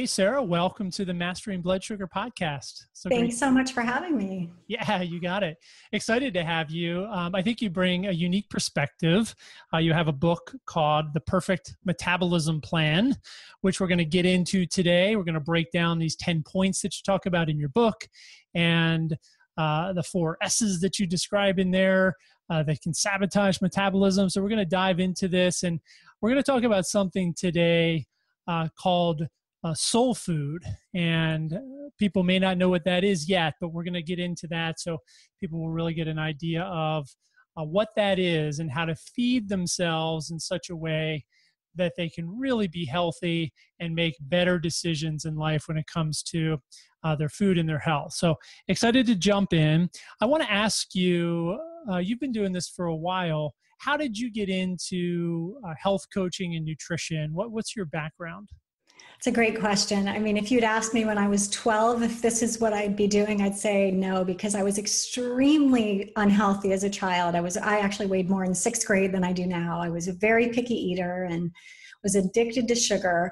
Hey, Sara, welcome to the Mastering Blood Sugar podcast. Thanks so much for having me. Yeah, you got it. Excited to have you. I think you bring a unique perspective. You have a book called The Perfect Metabolism Plan, which we're going to get into today. We're going to break down these 10 points that you talk about in your book and the 4 S's that you describe in there that can sabotage metabolism. So we're going to dive into this, and we're going to talk about something today called soul food, and people may not know what that is yet, but we're going to get into that so people will really get an idea of what that is and how to feed themselves in such a way that they can really be healthy and make better decisions in life when it comes to their food and their health. So excited to jump in. I want to ask you, you've been doing this for a while. How did you get into health coaching and nutrition? What's your background? It's a great question. I mean, if you'd asked me when I was 12 if this is what I'd be doing, I'd say no, because I was extremely unhealthy as a child. I actually weighed more in 6th grade than I do now. I was a very picky eater and was addicted to sugar.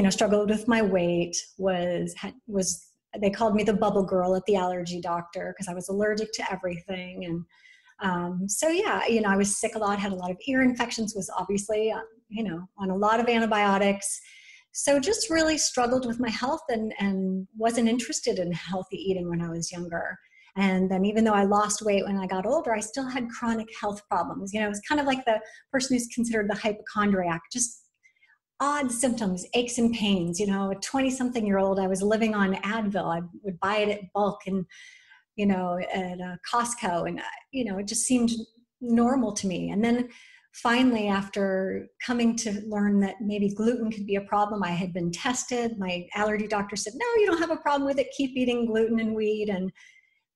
Struggled with my weight. They called me the bubble girl at the allergy doctor because I was allergic to everything. And I was sick a lot, had a lot of ear infections, was obviously, on a lot of antibiotics. So just really struggled with my health and wasn't interested in healthy eating when I was younger. And then even though I lost weight when I got older, I still had chronic health problems. It was kind of like the person who's considered the hypochondriac, just odd symptoms, aches and pains. A 20-something-year-old, I was living on Advil. I would buy it at bulk and at Costco, and it just seemed normal to me. And then finally, after coming to learn that maybe gluten could be a problem, I had been tested. My allergy doctor said, no, you don't have a problem with it. Keep eating gluten and wheat. And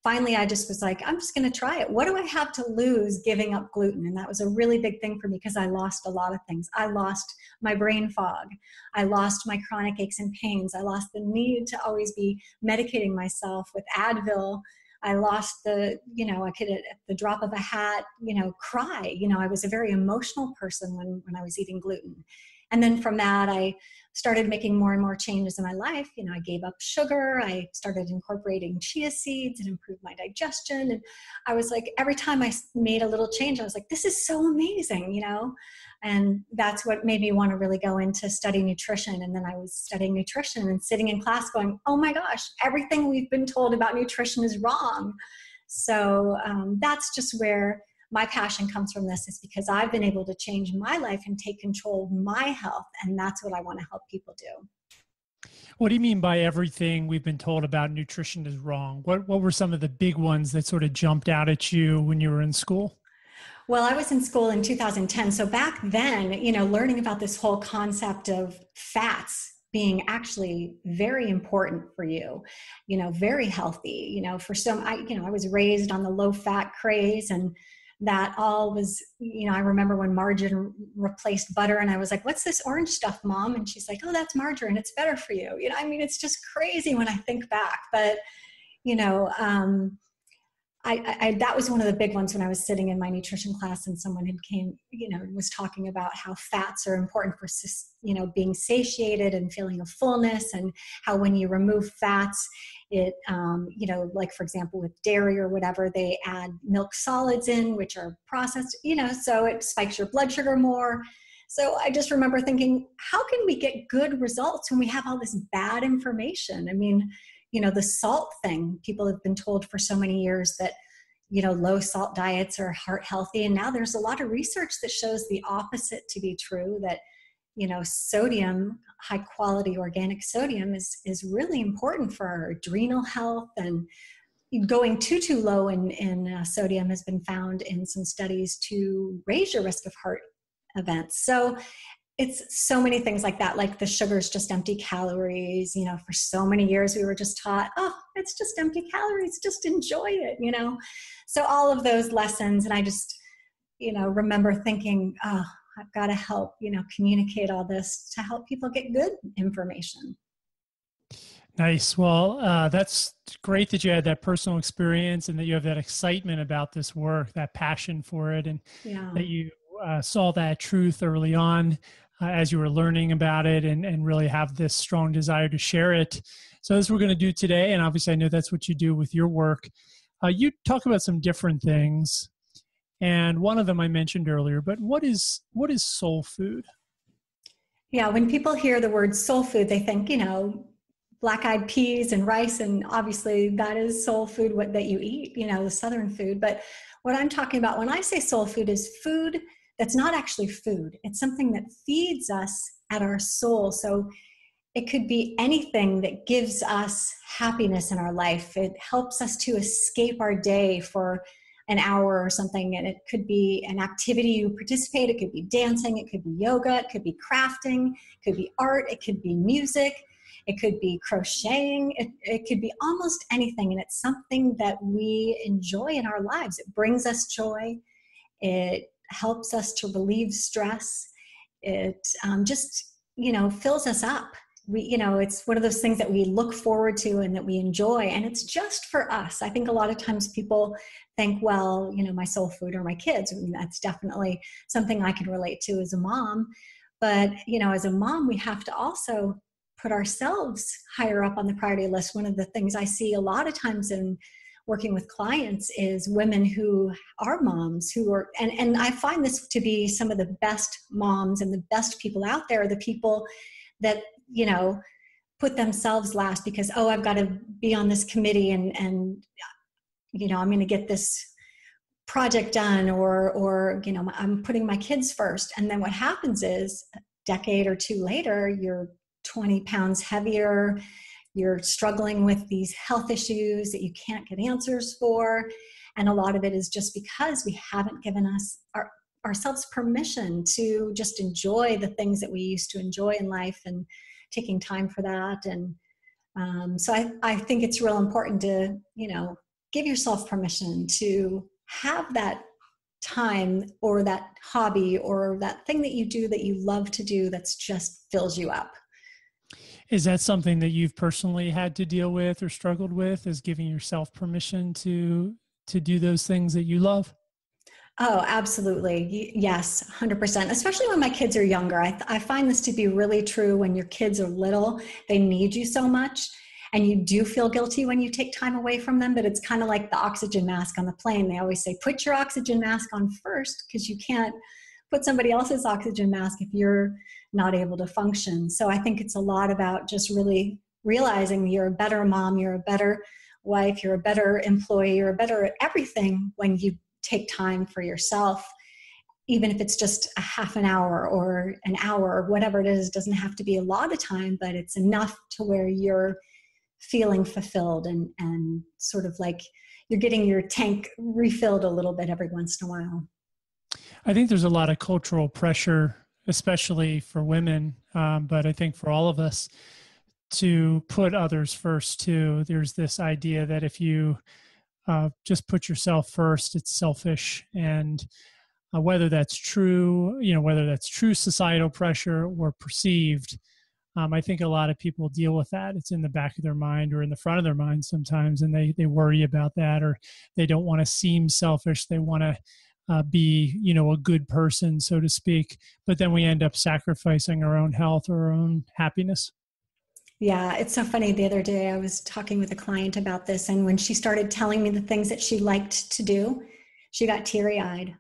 finally, I just was like, I'm just going to try it. What do I have to lose giving up gluten? And that was a really big thing for me because I lost a lot of things. I lost my brain fog. I lost my chronic aches and pains. I lost the need to always be medicating myself with Advil. I lost I could at the drop of a hat, cry. I was a very emotional person when I was eating gluten. And then from that, I started making more and more changes in my life. I gave up sugar. I started incorporating chia seeds and improved my digestion. And I was like, every time I made a little change, I was like, this is so amazing, And that's what made me want to really go into study nutrition. And then I was studying nutrition and sitting in class going, oh my gosh, everything we've been told about nutrition is wrong. So that's just where my passion comes from. This is because I've been able to change my life and take control of my health. And that's what I want to help people do. What do you mean by everything we've been told about nutrition is wrong? What were some of the big ones that sort of jumped out at you when you were in school? Well, I was in school in 2010. So back then, learning about this whole concept of fats being actually very important for you, very healthy, for some, I was raised on the low fat craze, and that all was, I remember when margarine replaced butter, and I was like, what's this orange stuff, Mom? And she's like, oh, that's margarine. It's better for you. It's just crazy when I think back. But, that was one of the big ones when I was sitting in my nutrition class and someone had was talking about how fats are important for, being satiated and feeling a fullness, and how when you remove fats, it, like for example, with dairy or whatever, they add milk solids in, which are processed, so it spikes your blood sugar more. So I just remember thinking, how can we get good results when we have all this bad information? I mean, the salt thing, people have been told for so many years that, low salt diets are heart healthy. And now there's a lot of research that shows the opposite to be true, that, sodium, high quality organic sodium is really important for our adrenal health, and going too low in sodium has been found in some studies to raise your risk of heart events. So it's so many things like that, like the sugar's just empty calories. For so many years we were just taught, oh, it's just empty calories, just enjoy it, So all of those lessons, and I just, remember thinking, oh, I've got to help, communicate all this to help people get good information. Nice. Well, that's great that you had that personal experience and that you have that excitement about this work, that passion for it, and that you saw that truth early on. as you were learning about it and really have this strong desire to share it. So that's what we're going to do today. And obviously I know that's what you do with your work. You talk about some different things. And one of them I mentioned earlier, but what is soul food? Yeah, when people hear the word soul food, they think, black-eyed peas and rice, and obviously that is soul food, what that you eat, the Southern food. But what I'm talking about when I say soul food is food that's not actually food. It's something that feeds us at our soul. So it could be anything that gives us happiness in our life. It helps us to escape our day for an hour or something. And it could be an activity you participate. It could be dancing. It could be yoga. It could be crafting. It could be art. It could be music. It could be crocheting. It could be almost anything. And it's something that we enjoy in our lives. It brings us joy. It helps us to relieve stress. It just, fills us up. It's one of those things that we look forward to and that we enjoy. And it's just for us. I think a lot of times people think, well, my soul food are my kids. And that's definitely something I can relate to as a mom. But, as a mom, we have to also put ourselves higher up on the priority list. One of the things I see a lot of times in working with clients is women who are moms and I find this to be some of the best moms and the best people out there, the people that, put themselves last because, I've got to be on this committee and I'm going to get this project done or, I'm putting my kids first. And then what happens is a decade or two later, you're 20 pounds heavier, you're struggling with these health issues that you can't get answers for. And a lot of it is just because we haven't given ourselves permission to just enjoy the things that we used to enjoy in life and taking time for that. And so I think it's real important to, give yourself permission to have that time or that hobby or that thing that you do that you love to do that's just fills you up. Is that something that you've personally had to deal with or struggled with, is giving yourself permission to do those things that you love? Oh, absolutely. Yes, 100%. Especially when my kids are younger. I find this to be really true when your kids are little. They need you so much. And you do feel guilty when you take time away from them, but it's kind of like the oxygen mask on the plane. They always say, put your oxygen mask on first because you can't put somebody else's oxygen mask if you're not able to function. So I think it's a lot about just really realizing you're a better mom, you're a better wife, you're a better employee, you're better at everything when you take time for yourself, even if it's just a half an hour or an hour or whatever it is. It doesn't have to be a lot of time, but it's enough to where you're feeling fulfilled and sort of like you're getting your tank refilled a little bit every once in a while. I think there's a lot of cultural pressure, especially for women, but I think for all of us, to put others first too. There's this idea that if you just put yourself first, it's selfish. And whether that's true, whether that's true societal pressure or perceived, I think a lot of people deal with that. It's in the back of their mind or in the front of their mind sometimes, and they worry about that, or they don't want to seem selfish. They want to be, a good person, so to speak. But then we end up sacrificing our own health or our own happiness. Yeah, it's so funny. The other day I was talking with a client about this, and when she started telling me the things that she liked to do, she got teary-eyed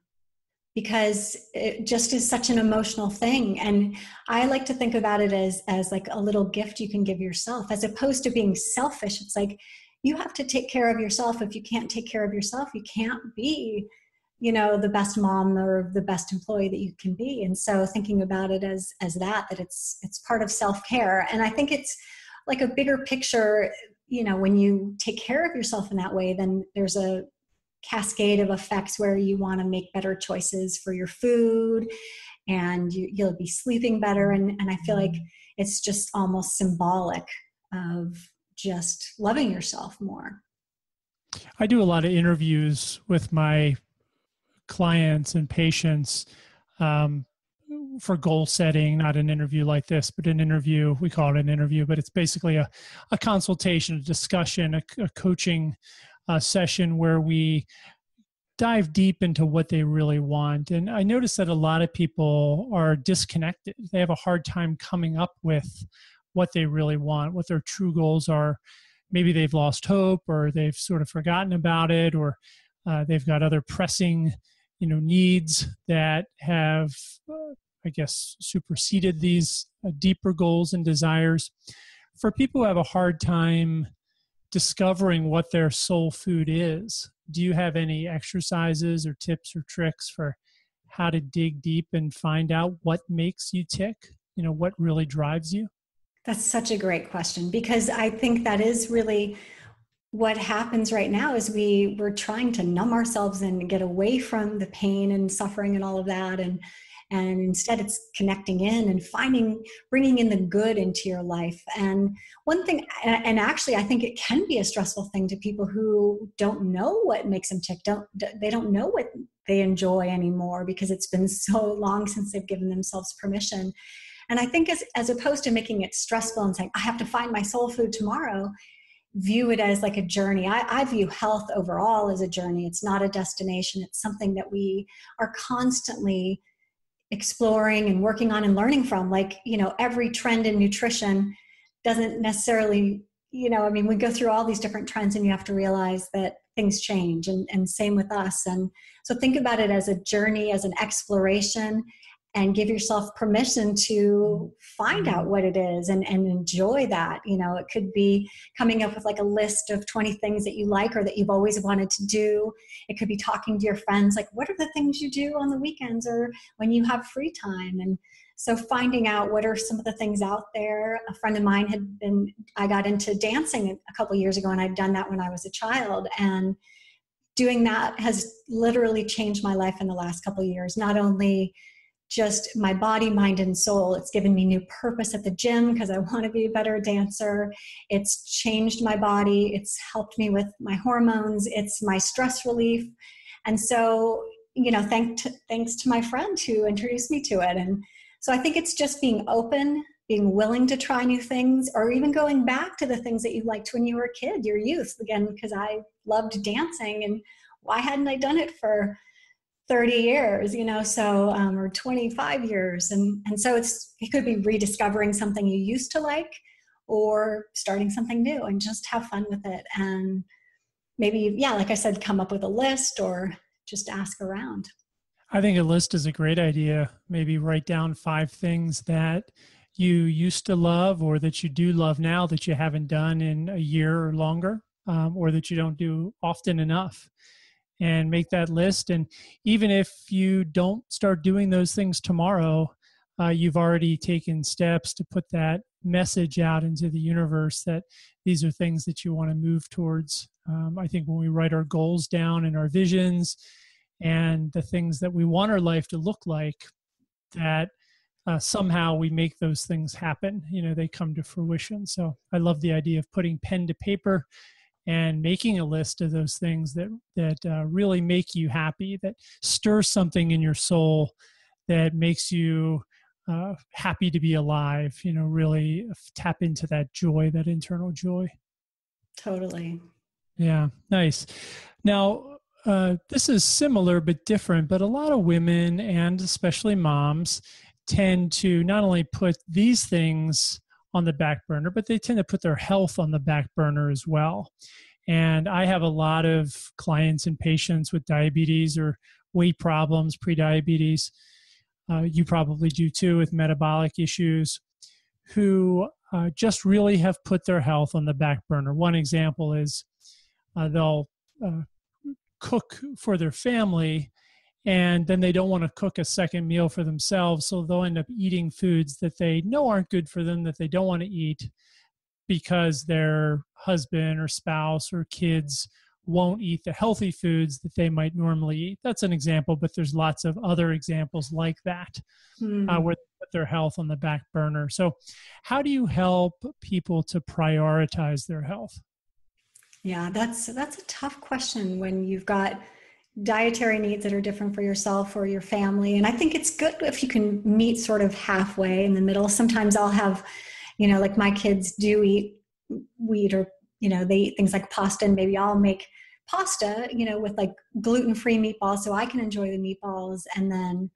because it just is such an emotional thing. And I like to think about it as like a little gift you can give yourself, as opposed to being selfish. It's like you have to take care of yourself. If you can't take care of yourself, you can't be, the best mom or the best employee that you can be. And so thinking about it as that it's part of self-care. And I think it's like a bigger picture, when you take care of yourself in that way, then there's a cascade of effects where you want to make better choices for your food and you'll be sleeping better. And I feel like it's just almost symbolic of just loving yourself more. I do a lot of interviews with my clients and patients for goal setting, not an interview like this, but an interview. We call it an interview, but it's basically a consultation, a discussion, a coaching session where we dive deep into what they really want. And I noticed that a lot of people are disconnected. They have a hard time coming up with what they really want, what their true goals are. Maybe they've lost hope, or they've sort of forgotten about it, or they've got other pressing, needs that have, I guess, superseded these deeper goals and desires. For people who have a hard time discovering what their soul food is, do you have any exercises or tips or tricks for how to dig deep and find out what makes you tick? What really drives you? That's such a great question, because I think that is really what happens right now is we're trying to numb ourselves and get away from the pain and suffering and all of that. And instead it's connecting in and bringing in the good into your life. And one thing, and actually I think it can be a stressful thing to people who don't know what makes them tick. They don't know what they enjoy anymore, because it's been so long since they've given themselves permission. And I think as opposed to making it stressful and saying, I have to find my soul food tomorrow, view it as like a journey. I view health overall as a journey. It's not a destination. It's something that we are constantly exploring and working on and learning from. Like, every trend in nutrition doesn't necessarily, we go through all these different trends, and you have to realize that things change, and same with us. And so think about it as a journey, as an exploration, and give yourself permission to find out what it is and enjoy that. It could be coming up with like a list of 20 things that you like or that you've always wanted to do. It could be talking to your friends, like, what are the things you do on the weekends or when you have free time? And so finding out what are some of the things out there. A friend of mine I got into dancing a couple of years ago, and I'd done that when I was a child. And doing that has literally changed my life in the last couple of years. Not only just my body, mind, and soul. It's given me new purpose at the gym because I want to be a better dancer. It's changed my body. It's helped me with my hormones. It's my stress relief. And so, thanks to my friend who introduced me to it. And so I think it's just being open, being willing to try new things, or even going back to the things that you liked when you were a kid, your youth, again, because I loved dancing, and why hadn't I done it for 30 years, or 25 years. And so it could be rediscovering something you used to like, or starting something new, and just have fun with it. And maybe, like I said, come up with a list or just ask around. I think a list is a great idea. Maybe write down 5 things that you used to love, or that you do love now that you haven't done in a year or longer, or that you don't do often enough. And make that list. And even if you don't start doing those things tomorrow, you've already taken steps to put that message out into the universe that these are things that you want to move towards. I think when we write our goals down and our visions and the things that we want our life to look like, that somehow we make those things happen. They come to fruition. So I love the idea of putting pen to paper and making a list of those things that really make you happy, that stir something in your soul, that makes you happy to be alive, really tap into that joy, that internal joy. Totally. Yeah, nice. Now, this is similar but different, but a lot of women, and especially moms, tend to not only put these things on the back burner, but they tend to put their health on the back burner as well. And I have a lot of clients and patients with diabetes or weight problems, prediabetes. You probably do too, with metabolic issues, who just really have put their health on the back burner. One example is they'll cook for their family, and then they don't want to cook a second meal for themselves. So they'll end up eating foods that they know aren't good for them, that they don't want to eat, because their husband or spouse or kids won't eat the healthy foods that they might normally eat. That's an example, but there's lots of other examples like that, where they put their health on the back burner. So how do you help people to prioritize their health? Yeah, that's a tough question when you've got dietary needs that are different for yourself or your family. And I think it's good if you can meet sort of halfway in the middle. Sometimes I'll have, like my kids do eat wheat, or, they eat things like pasta, and maybe I'll make pasta, with like gluten-free meatballs so I can enjoy the meatballs. And then,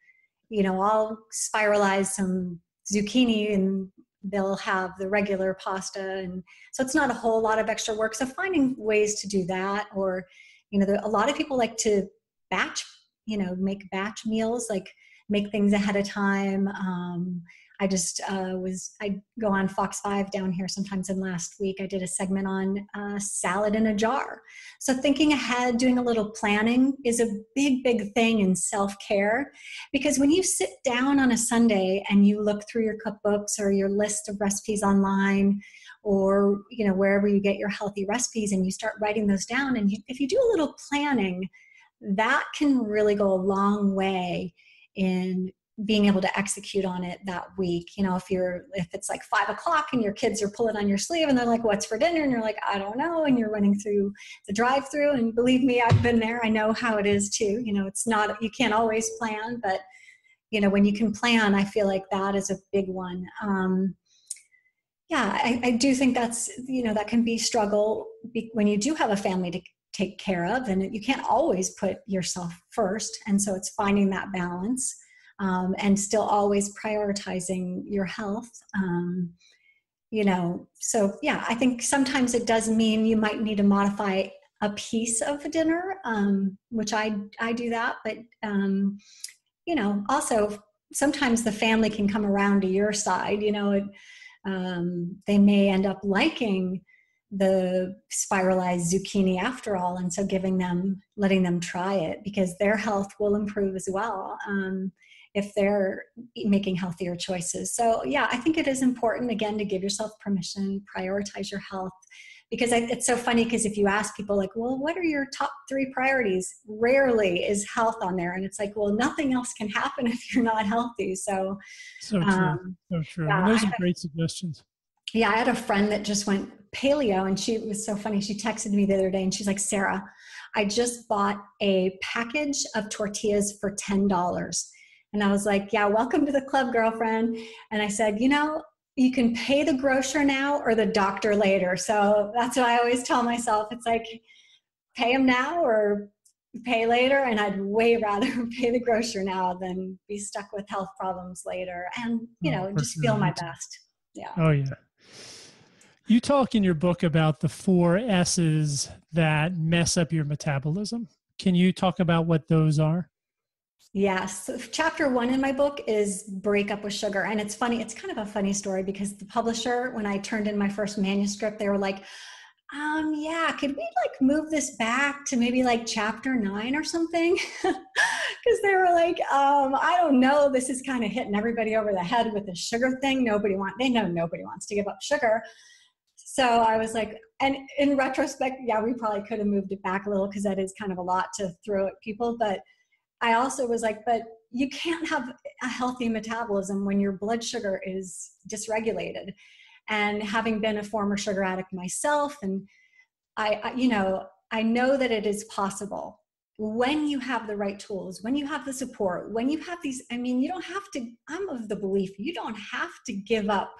I'll spiralize some zucchini and they'll have the regular pasta. And so it's not a whole lot of extra work. So finding ways to do that, or, a lot of people like to batch, make batch meals, like make things ahead of time. I go on Fox 5 down here sometimes, and last week I did a segment on salad in a jar. So thinking ahead, doing a little planning is a big, big thing in self-care, because when you sit down on a Sunday and you look through your cookbooks or your list of recipes online, or wherever you get your healthy recipes, and you start writing those down, and if you do a little planning, that can really go a long way in being able to execute on it that week. If it's like 5 o'clock and your kids are pulling on your sleeve and they're like, what's for dinner? And you're like, I don't know. And you're running through the drive-through, and believe me, I've been there. I know how it is too. It's not, you can't always plan, but when you can plan, I feel like that is a big one. I do think that's, that can be struggle when you do have a family to take care of, and you can't always put yourself first. And so it's finding that balance. And still always prioritizing your health. So yeah, I think sometimes it does mean you might need to modify a piece of the dinner, which I do that, but, also sometimes the family can come around to your side, they may end up liking the spiralized zucchini after all. And so letting them try it, because their health will improve as well. If they're making healthier choices. So yeah, I think it is important, again, to give yourself permission, prioritize your health, because it's so funny, because if you ask people like, well, what are your top 3 priorities? Rarely is health on there. And it's like, well, nothing else can happen if you're not healthy. So true. So true. Yeah, and those are great suggestions. Yeah, I had a friend that just went paleo, and she was so funny. She texted me the other day and she's like, Sara, I just bought a package of tortillas for $10. And I was like, yeah, welcome to the club, girlfriend. And I said, you can pay the grocer now or the doctor later. So that's what I always tell myself. It's like, pay him now or pay later. And I'd way rather pay the grocer now than be stuck with health problems later. And, just feel my best. Yeah. Oh, yeah. You talk in your book about the 4 S's that mess up your metabolism. Can you talk about what those are? Yes. So chapter 1 in my book is break up with sugar. And it's funny. It's kind of a funny story, because the publisher, when I turned in my first manuscript, they were like, could we like move this back to maybe like chapter 9 or something? Because they were like, I don't know. This is kind of hitting everybody over the head with the sugar thing. They know nobody wants to give up sugar. So I was like, and in retrospect, yeah, we probably could have moved it back a little, because that is kind of a lot to throw at people. But I also was like, but you can't have a healthy metabolism when your blood sugar is dysregulated. And having been a former sugar addict myself, and I know that it is possible when you have the right tools, when you have the support, when you have these, you don't have to, I'm of the belief, you don't have to give up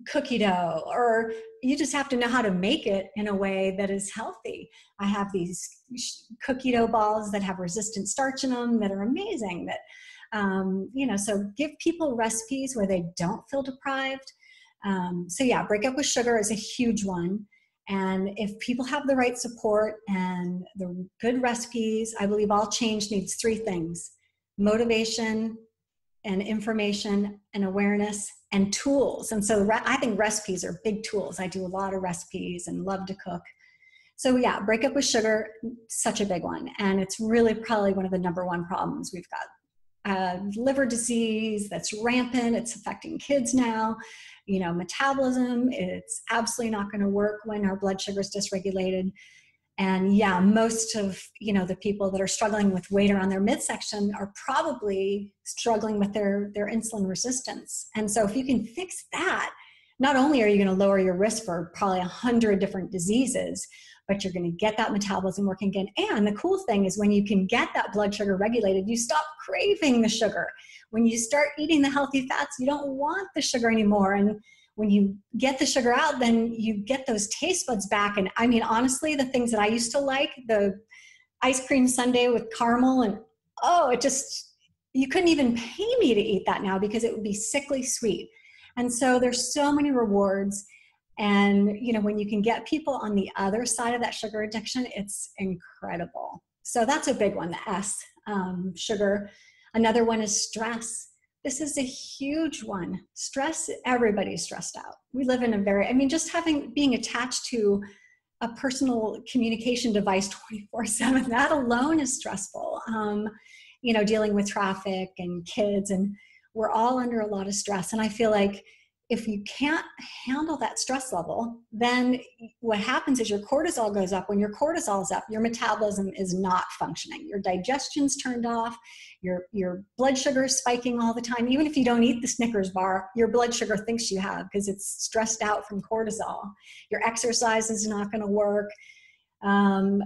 cookie dough, or you just have to know how to make it in a way that is healthy. I have these cookie dough balls that have resistant starch in them that are amazing, that, so give people recipes where they don't feel deprived. So yeah, break up with sugar is a huge one. And if people have the right support and the good recipes, I believe all change needs 3 things: motivation and information and awareness and tools. And so I think recipes are big tools. I do a lot of recipes and love to cook. So yeah, break up with sugar, such a big one. And it's really probably one of the number 1 problems. We've got liver disease that's rampant. It's affecting kids now. Metabolism, it's absolutely not going to work when our blood sugar is dysregulated. And yeah, most of, the people that are struggling with weight around their midsection are probably struggling with their insulin resistance. And so if you can fix that, not only are you going to lower your risk for probably 100 different diseases, but you're going to get that metabolism working again. And the cool thing is, when you can get that blood sugar regulated, you stop craving the sugar. When you start eating the healthy fats, you don't want the sugar anymore. And when you get the sugar out, then you get those taste buds back. And I mean, honestly, the things that I used to like, the ice cream sundae with caramel, and you couldn't even pay me to eat that now because it would be sickly sweet. And so there's so many rewards. And, when you can get people on the other side of that sugar addiction, it's incredible. So that's a big one, the S, sugar. Another one is stress. This is a huge one. Stress, everybody's stressed out. We live in just being attached to a personal communication device 24/7, that alone is stressful. Dealing with traffic and kids, and we're all under a lot of stress. And I feel like if you can't handle that stress level, then what happens is your cortisol goes up. When your cortisol is up, your metabolism is not functioning. Your digestion's turned off. Your blood sugar is spiking all the time. Even if you don't eat the Snickers bar, your blood sugar thinks you have because it's stressed out from cortisol. Your exercise is not going to work.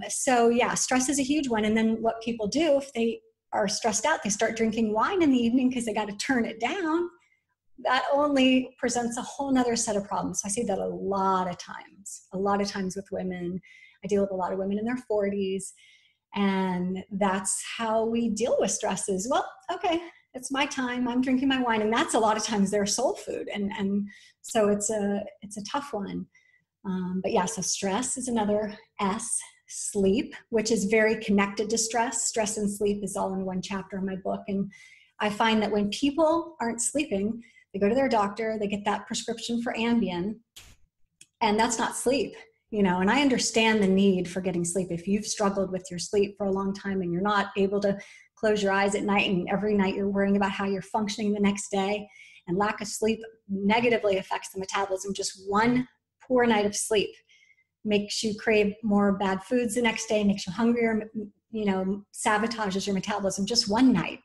Stress is a huge one. And then what people do if they are stressed out, they start drinking wine in the evening because they got to turn it down. That only presents a whole nother set of problems. So I see that a lot of times with women. I deal with a lot of women in their 40s. And that's how we deal with stress is, well, okay, it's my time. I'm drinking my wine. And that's a lot of times their soul food. And so it's a tough one. So stress is another S. Sleep, which is very connected to stress. Stress and sleep is all in one chapter in my book. And I find that when people aren't sleeping, they go to their doctor, they get that prescription for Ambien, and that's not sleep, and I understand the need for getting sleep. If you've struggled with your sleep for a long time and you're not able to close your eyes at night, and every night you're worrying about how you're functioning the next day, and lack of sleep negatively affects the metabolism. Just one poor night of sleep makes you crave more bad foods the next day, makes you hungrier, sabotages your metabolism. Just one night.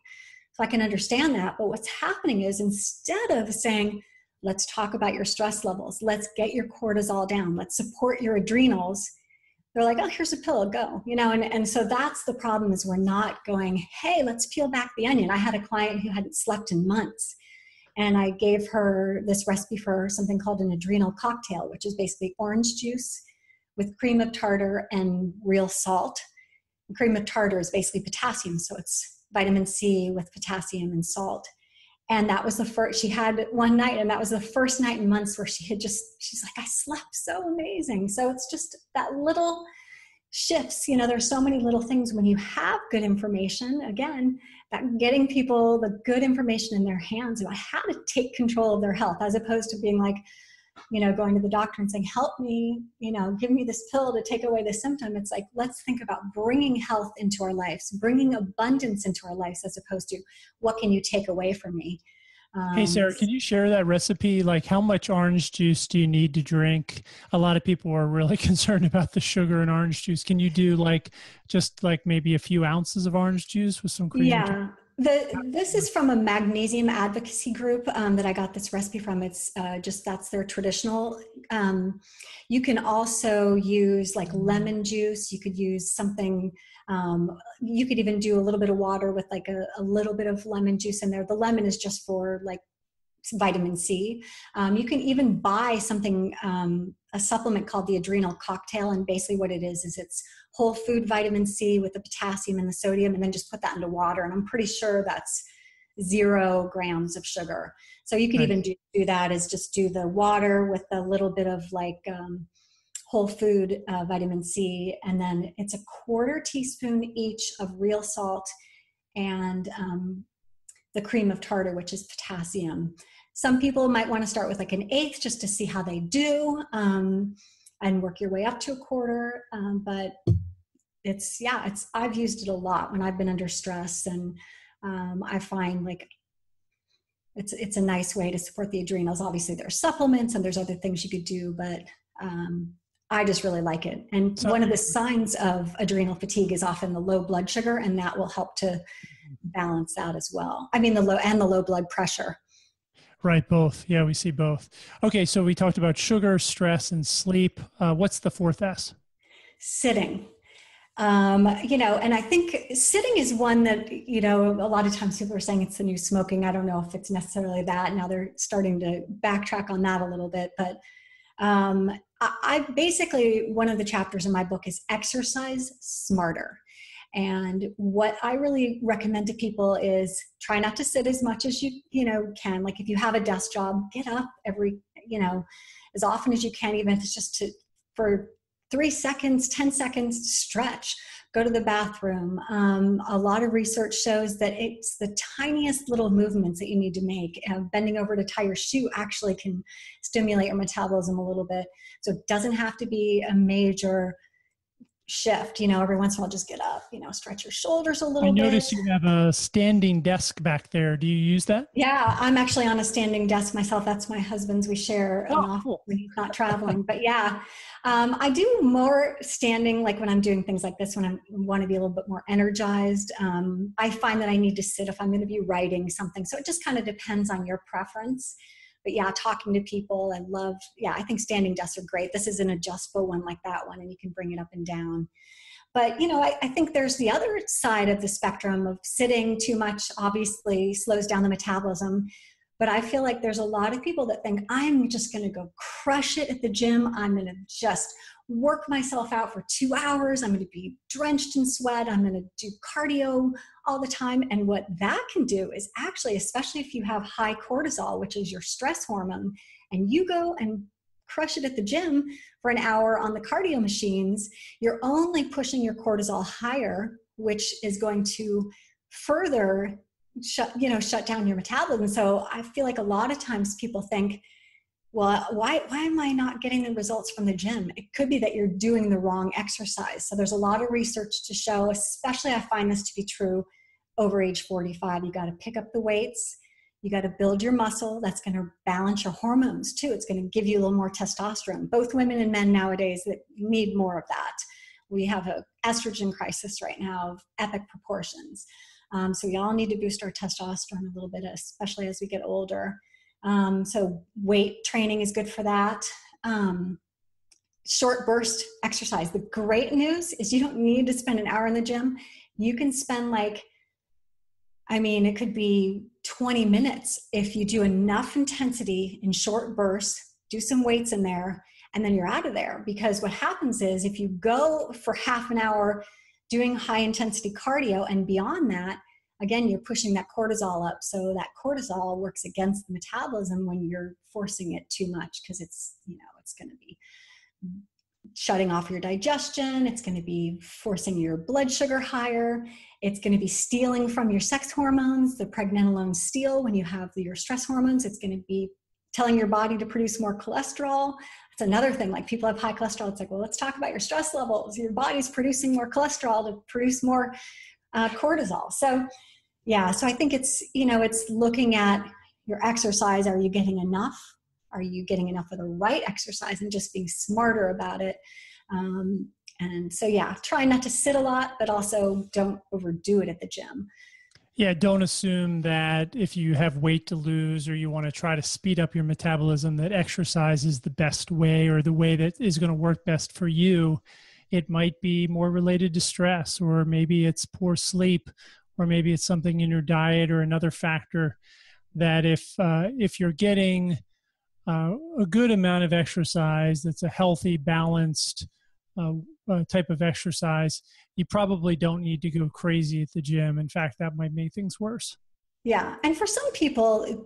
So I can understand that. But what's happening is, instead of saying, let's talk about your stress levels, let's get your cortisol down, let's support your adrenals, they're like, oh, here's a pill, go. And so that's the problem, is we're not going, hey, let's peel back the onion. I had a client who hadn't slept in months, and I gave her this recipe for something called an adrenal cocktail, which is basically orange juice with cream of tartar and real salt. And cream of tartar is basically potassium, so it's vitamin C with potassium and salt. And that was the first, she had one night, and that was the first night in months where she's like, I slept so amazing. So it's just that little shifts, there's so many little things when you have good information, again, that getting people the good information in their hands about how to take control of their health, as opposed to being like, going to the doctor and saying, help me, give me this pill to take away the symptom. It's like, let's think about bringing health into our lives, bringing abundance into our lives, as opposed to what can you take away from me? Hey, Sara, can you share that recipe? Like, how much orange juice do you need to drink? A lot of people are really concerned about the sugar in orange juice. Can you do just maybe a few ounces of orange juice with some cream? Yeah. This is from a magnesium advocacy group that I got this recipe from. It's that's their traditional. You can also use lemon juice. You could use something, you could even do a little bit of water with a little bit of lemon juice in there. The lemon is just for vitamin C. You can even buy something, a supplement called the Adrenal Cocktail. And basically what it is it's whole food vitamin C with the potassium and the sodium, and then just put that into water. And I'm pretty sure that's 0 grams of sugar. So you could even do that, is just do the water with a little bit of whole food vitamin C. And then it's a 1/4 teaspoon each of real salt and the cream of tartar, which is potassium. Some people might want to start with 1/8 just to see how they do, and work your way up to 1/4. But I've used it a lot when I've been under stress, and I find it's a nice way to support the adrenals. Obviously there's supplements and there's other things you could do, but I just really like it. And one of the signs of adrenal fatigue is often the low blood sugar, and that will help to balance that as well. I mean, the low blood pressure. Right. Both. Yeah, we see both. Okay. So we talked about sugar, stress, and sleep. What's the 4th S? Sitting. And I think sitting is one that, a lot of times people are saying it's the new smoking. I don't know if it's necessarily that. Now they're starting to backtrack on that a little bit, but I basically, one of the chapters in my book is exercise smarter. And what I really recommend to people is try not to sit as much as you can. Like if you have a desk job, get up as often as you can, even if it's just for 3 seconds, 10 seconds, stretch, go to the bathroom. A lot of research shows that it's the tiniest little movements that you need to make. Bending over to tie your shoe actually can stimulate your metabolism a little bit. So it doesn't have to be a major shift. Every once in a while, just get up, stretch your shoulders a little bit. I notice you have a standing desk back there. Do you use that? Yeah, I'm actually on a standing desk myself. That's my husband's. We share an office cool. when he's not traveling. But yeah, I do more standing, like when I'm doing things like this, when I want to be a little bit more energized. I find that I need to sit if I'm going to be writing something. So it just kind of depends on your preference. But yeah, talking to people, I think standing desks are great. This is an adjustable one like that one, and you can bring it up and down. But, I think there's the other side of the spectrum of sitting too much, obviously slows down the metabolism. But I feel like there's a lot of people that think, I'm just going to go crush it at the gym. I'm going to just work myself out for 2 hours. I'm going to be drenched in sweat. I'm going to do cardio all the time. And what that can do is actually, especially if you have high cortisol, which is your stress hormone, and you go and crush it at the gym for an hour on the cardio machines, you're only pushing your cortisol higher, which is going to further shut down your metabolism. So I feel like a lot of times people think, well, why am I not getting the results from the gym? It could be that you're doing the wrong exercise. So there's a lot of research to show, especially I find this to be true over age 45. You got to pick up the weights. You got to build your muscle. That's going to balance your hormones too. It's going to give you a little more testosterone. Both women and men nowadays that need more of that. We have an estrogen crisis right now of epic proportions. So we all need to boost our testosterone a little bit, especially as we get older. So weight training is good for that. Short burst exercise. The great news is you don't need to spend an hour in the gym. You can spend it could be 20 minutes if you do enough intensity in short bursts, do some weights in there, and then you're out of there. Because what happens is if you go for half an hour doing high intensity cardio and beyond that, again, you're pushing that cortisol up. So that cortisol works against the metabolism when you're forcing it too much, because it's going to be shutting off your digestion. It's going to be forcing your blood sugar higher. It's going to be stealing from your sex hormones. The pregnenolones steal when you have your stress hormones. It's going to be telling your body to produce more cholesterol. It's another thing, like people have high cholesterol. It's like, well, let's talk about your stress levels. Your body's producing more cholesterol to produce more cortisol. So yeah, so I think it's looking at your exercise. Are you getting enough? Are you getting enough of the right exercise, and just being smarter about it? And so, yeah, try not to sit a lot, but also don't overdo it at the gym. Yeah, don't assume that if you have weight to lose or you want to try to speed up your metabolism, that exercise is the best way or the way that is going to work best for you. It might be more related to stress, or maybe it's poor sleep, or maybe it's something in your diet or another factor that if you're getting a good amount of exercise, that's a healthy, balanced type of exercise, you probably don't need to go crazy at the gym. In fact, that might make things worse. Yeah. And for some people,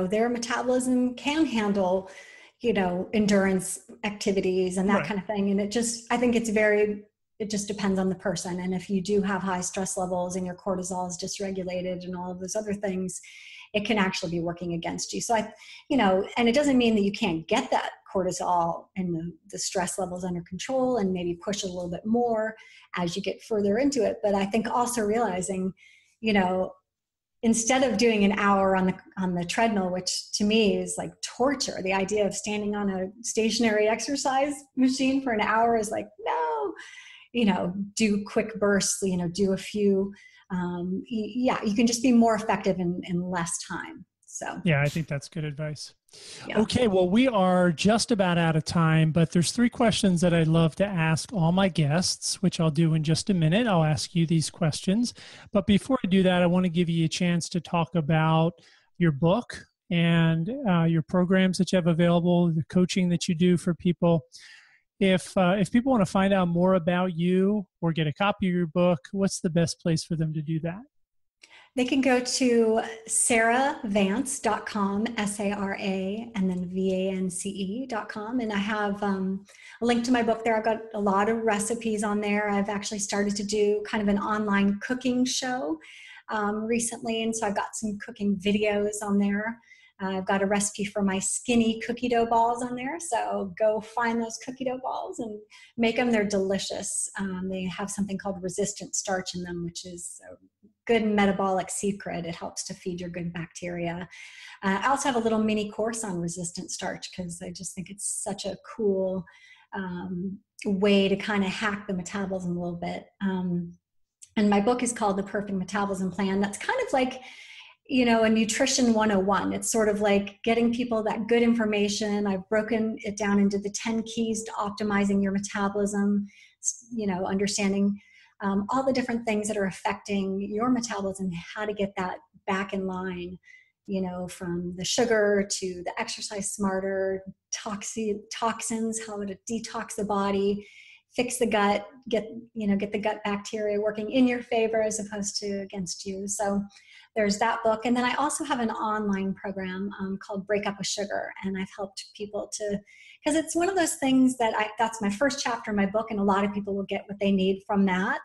their metabolism can handle, endurance activities and that kind of thing. And I think it just depends on the person. And if you do have high stress levels and your cortisol is dysregulated and all of those other things, it can actually be working against you. So and it doesn't mean that you can't get that cortisol and the stress levels under control and maybe push a little bit more as you get further into it. But I think also realizing, instead of doing an hour on the treadmill, which to me is like torture, the idea of standing on a stationary exercise machine for an hour is like, no, do quick bursts, do a few. You can just be more effective in less time. So Yeah, I think that's good advice. yeah. Okay, well, we are just about out of time, but there's 3 questions that I'd love to ask all my guests, which I'll do in just a minute. I'll ask you these questions. But before I do that, I want to give you a chance to talk about your book and your programs that you have available, the coaching that you do for people. If people want to find out more about you or get a copy of your book, what's the best place for them to do that? They can go to saravance.com, SARA, and then VANCE.com. And I have a link to my book there. I've got a lot of recipes on there. I've actually started to do kind of an online cooking show recently. And so I've got some cooking videos on there. I've got a recipe for my skinny cookie dough balls on there. So go find those cookie dough balls and make them. They're delicious. They have something called resistant starch in them, which is a good metabolic secret. It helps to feed your good bacteria. I also have a little mini course on resistant starch because I just think it's such a cool way to kind of hack the metabolism a little bit. And my book is called The Perfect Metabolism Plan. That's kind of like, a nutrition 101. It's sort of like getting people that good information. I've broken it down into the 10 keys to optimizing your metabolism, understanding all the different things that are affecting your metabolism, how to get that back in line, from the sugar to the exercise smarter, toxins, how to detox the body, fix the gut, get the gut bacteria working in your favor as opposed to against you. So there's that book. And then I also have an online program called Break Up with Sugar. And I've helped people because it's one of those things that's my first chapter in my book. And a lot of people will get what they need from that.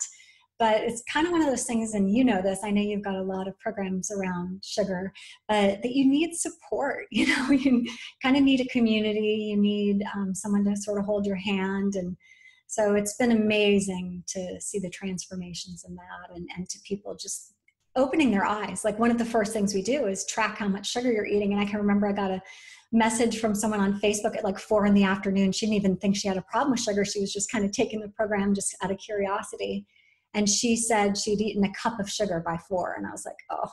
But it's kind of one of those things, and you know this, I know you've got a lot of programs around sugar, but that you need support. You kind of need a community. You need someone to sort of hold your hand. And so it's been amazing to see the transformations in that and to people just opening their eyes. Like one of the first things we do is track how much sugar you're eating. And I can remember I got a message from someone on Facebook at like 4 p.m. She didn't even think she had a problem with sugar. She was just kind of taking the program just out of curiosity. And she said she'd eaten a cup of sugar by 4. And I was like, oh.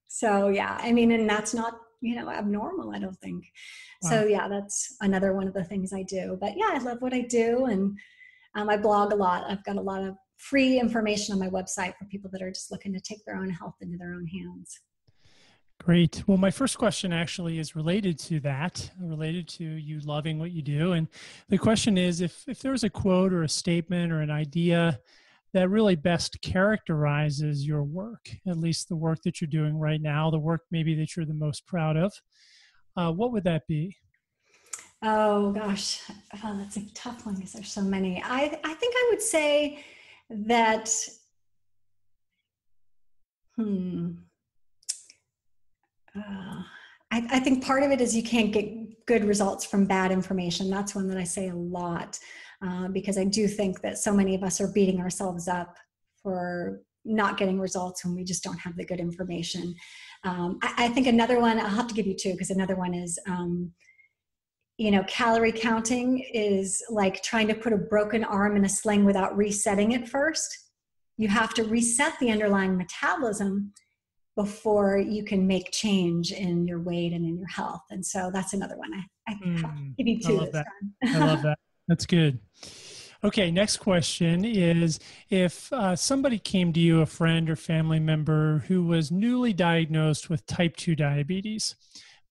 So yeah, and that's not, abnormal, I don't think. Wow. So yeah, that's another one of the things I do. But yeah, I love what I do. And I blog a lot. I've got a lot of free information on my website for people that are just looking to take their own health into their own hands. Great. Well, my first question actually is related to that, related to you loving what you do. And the question is, if there was a quote or a statement or an idea that really best characterizes your work, at least the work that you're doing right now, the work maybe that you're the most proud of, what would that be? Oh, gosh. Oh, that's a tough one because there's so many. I think I would say that, I think part of it is you can't get good results from bad information. That's one that I say a lot because I do think that so many of us are beating ourselves up for not getting results when we just don't have the good information. I think another one, I'll have to give you 2 because another one is, calorie counting is like trying to put a broken arm in a sling without resetting it first. You have to reset the underlying metabolism before you can make change in your weight and in your health. And so that's another one. I have to give you 2 this time. I love that. That's good. Okay, next question is, if somebody came to you, a friend or family member who was newly diagnosed with type 2 diabetes,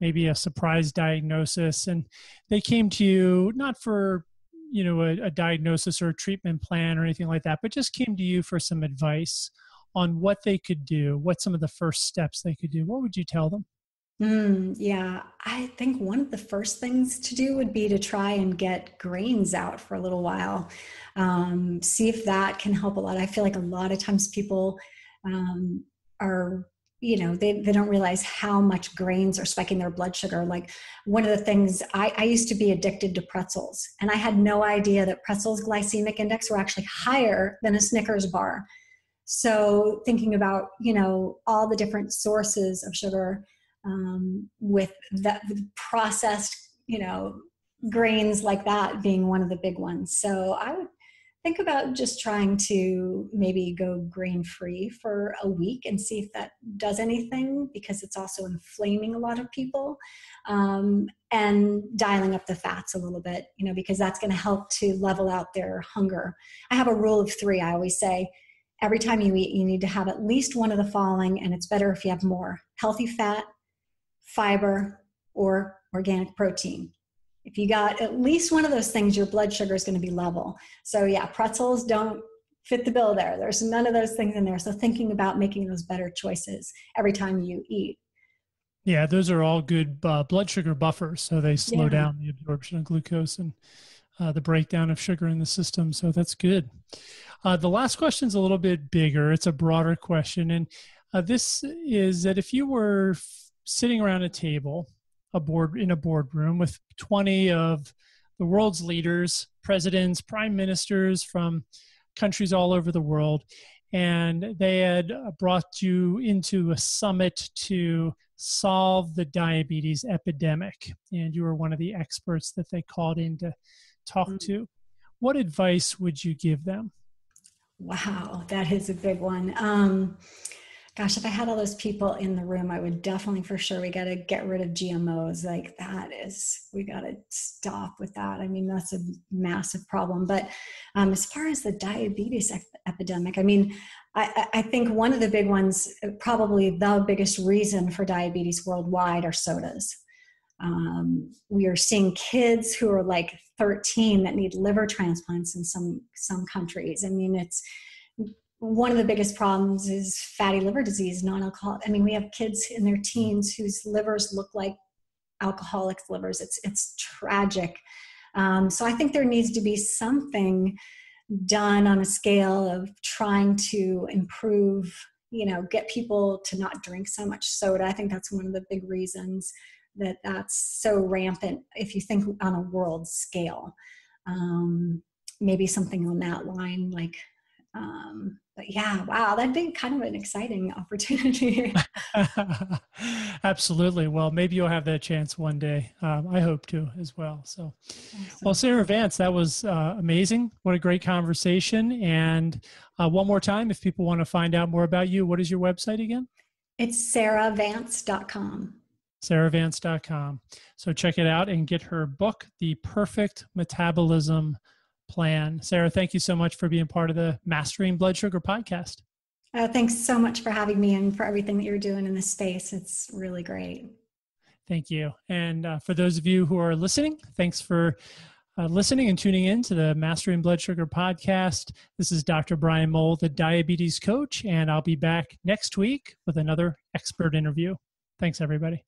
maybe a surprise diagnosis, and they came to you not for a diagnosis or a treatment plan or anything like that, but just came to you for some advice on what they could do, what some of the first steps they could do, what would you tell them? Yeah, I think one of the first things to do would be to try and get grains out for a little while. See if that can help a lot. I feel like a lot of times people are, they don't realize how much grains are spiking their blood sugar. Like one of the things, I used to be addicted to pretzels, and I had no idea that pretzels' glycemic index were actually higher than a Snickers bar. So thinking about, all the different sources of sugar, with that processed, grains like that being one of the big ones. So I would think about just trying to maybe go grain-free for a week and see if that does anything, because it's also inflaming a lot of people, and dialing up the fats a little bit, because that's going to help to level out their hunger. I have a rule of 3. I always say, every time you eat, you need to have at least one of the following, and it's better if you have more: healthy fat, fiber, or organic protein. If you got at least one of those things, your blood sugar is going to be level. So yeah, pretzels don't fit the bill there. There's none of those things in there. So thinking about making those better choices every time you eat. Yeah, those are all good blood sugar buffers. So they slow down the absorption of glucose and the breakdown of sugar in the system. So that's good. The last question is a little bit bigger. It's a broader question. And this is that if you were sitting around a table, in a boardroom with 20 of the world's leaders, presidents, prime ministers from countries all over the world, and they had brought you into a summit to solve the diabetes epidemic, and you were one of the experts that they called in to talk to, what advice would you give them? Wow, that is a big one. Gosh, if I had all those people in the room, I would definitely, for sure, we got to get rid of GMOs. We got to stop with that. I mean, that's a massive problem. But as far as the diabetes epidemic, I mean, I think one of the big ones, probably the biggest reason for diabetes worldwide, are sodas. We are seeing kids who are like 13 that need liver transplants in some countries. I mean, it's one of the biggest problems is fatty liver disease, non-alcoholic. I mean, we have kids in their teens whose livers look like alcoholics' livers. It's tragic. So I think there needs to be something done on a scale of trying to improve, get people to not drink so much soda. I think that's one of the big reasons that's so rampant if you think on a world scale. Maybe something on that line, but yeah, wow, that'd be kind of an exciting opportunity. Absolutely. Well, maybe you'll have that chance one day. I hope to as well. So, awesome. Well, Sara Vance, that was amazing. What a great conversation. And one more time, if people want to find out more about you, what is your website again? It's saravance.com. saravance.com. So check it out and get her book, The Perfect Metabolism Plan. Sara, thank you so much for being part of the Mastering Blood Sugar podcast. Thanks so much for having me and for everything that you're doing in this space. It's really great. Thank you. And for those of you who are listening, thanks for listening and tuning in to the Mastering Blood Sugar podcast. This is Dr. Brian Mowll, the diabetes coach, and I'll be back next week with another expert interview. Thanks, everybody.